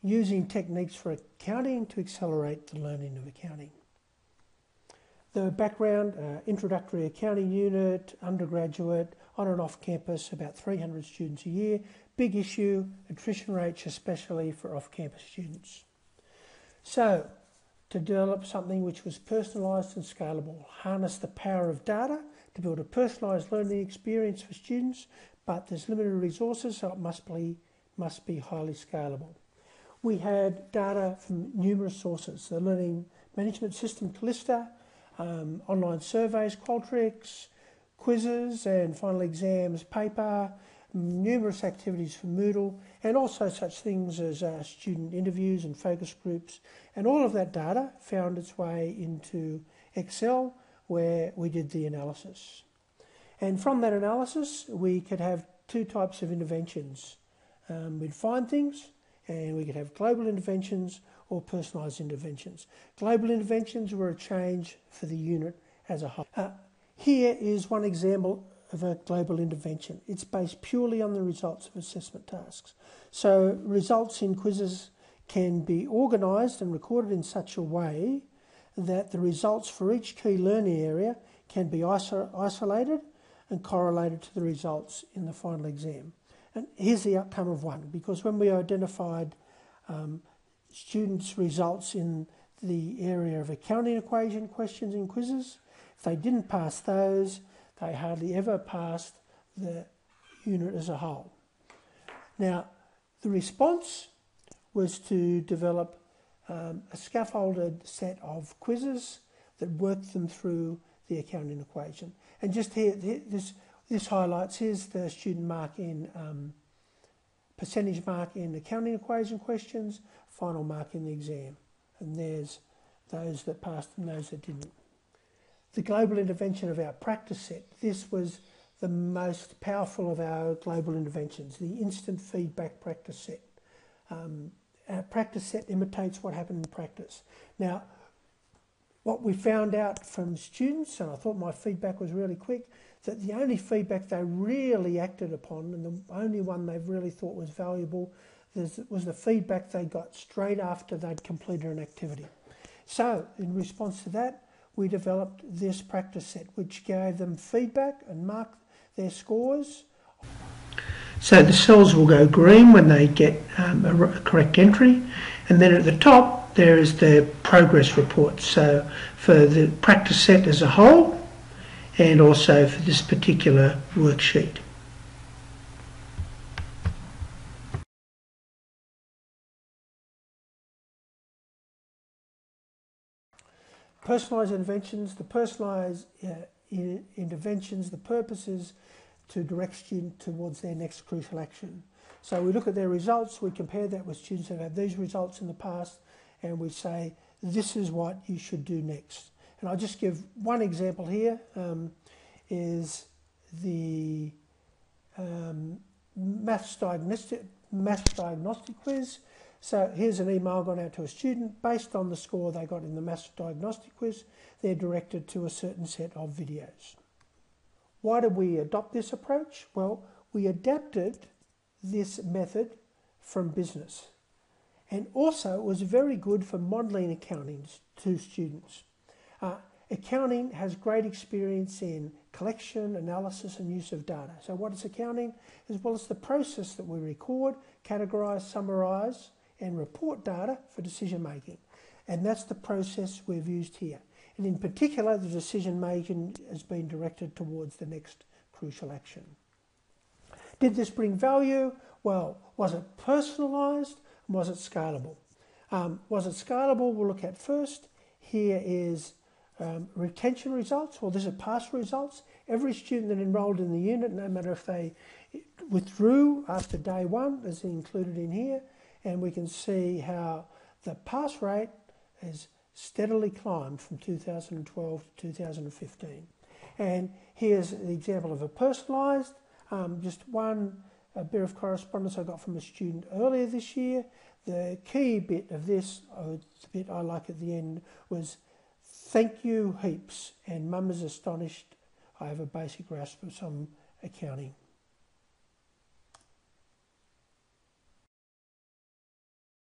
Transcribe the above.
using techniques for accounting to accelerate the learning of accounting. The background, introductory accounting unit, undergraduate, on and off campus, about 300 students a year. Big issue, attrition rates, especially for off-campus students. So, to develop something which was personalised and scalable, harness the power of data to build a personalised learning experience for students, but there's limited resources, so it must be highly scalable. We had data from numerous sources: the learning management system Callista, online surveys, Qualtrics, quizzes and final exams paper, numerous activities from Moodle, and also such things as student interviews and focus groups. And all of that data found its way into Excel, where we did the analysis. And from that analysis, we could have two types of interventions. We'd find things, and we could have global interventions or personalised interventions. Global interventions were a change for the unit as a whole. Here is one example of a global intervention. It's based purely on the results of assessment tasks. So results in quizzes can be organised and recorded in such a way that the results for each key learning area can be isolated and correlated to the results in the final exam. And here's the outcome of one, because when we identified students' results in the area of accounting equation questions and quizzes, if they didn't pass those, they hardly ever passed the unit as a whole. Now, the response was to develop a scaffolded set of quizzes that worked them through the accounting equation. And just here, this highlights, here's the student mark in percentage mark in accounting equation questions, final mark in the exam. And there's those that passed and those that didn't. The global intervention of our practice set. This was the most powerful of our global interventions, the instant feedback practice set. Our practice set imitates what happened in practice. Now, what we found out from students, and I thought my feedback was really quick, that the only feedback they really acted upon, and the only one they really thought was valuable, was the feedback they got straight after they'd completed an activity. So, in response to that, we developed this practice set, which gave them feedback and marked their scores. So the cells will go green when they get a correct entry, and then at the top there is the progress report. So for the practice set as a whole, and also for this particular worksheet. Personalised interventions, the personalised interventions, the purpose is to direct students towards their next crucial action. So we look at their results, we compare that with students that have these results in the past, and we say, this is what you should do next. And I'll just give one example here, is the maths diagnostic quiz. So here's an email gone out to a student. Based on the score they got in the maths diagnostic quiz, they're directed to a certain set of videos. Why did we adopt this approach? Well, we adapted this method from business. And also it was very good for modelling accounting to students. Accounting has great experience in collection, analysis and use of data. So what is accounting? As well as the process that we record, categorise, summarise and report data for decision making. And that's the process we've used here. And in particular, the decision making has been directed towards the next crucial action. Did this bring value? Well, was it personalised? Was it scalable? Was it scalable? We'll look at first. Here is retention results. Well, these are past results. Every student that enrolled in the unit, no matter if they withdrew after day one, is included in here. And we can see how the pass rate has steadily climbed from 2012 to 2015. And here's the example of a personalised, just one bit of correspondence I got from a student earlier this year. The key bit of this, the bit I like at the end, was thank you heaps, and Mum is astonished I have a basic grasp of some accounting.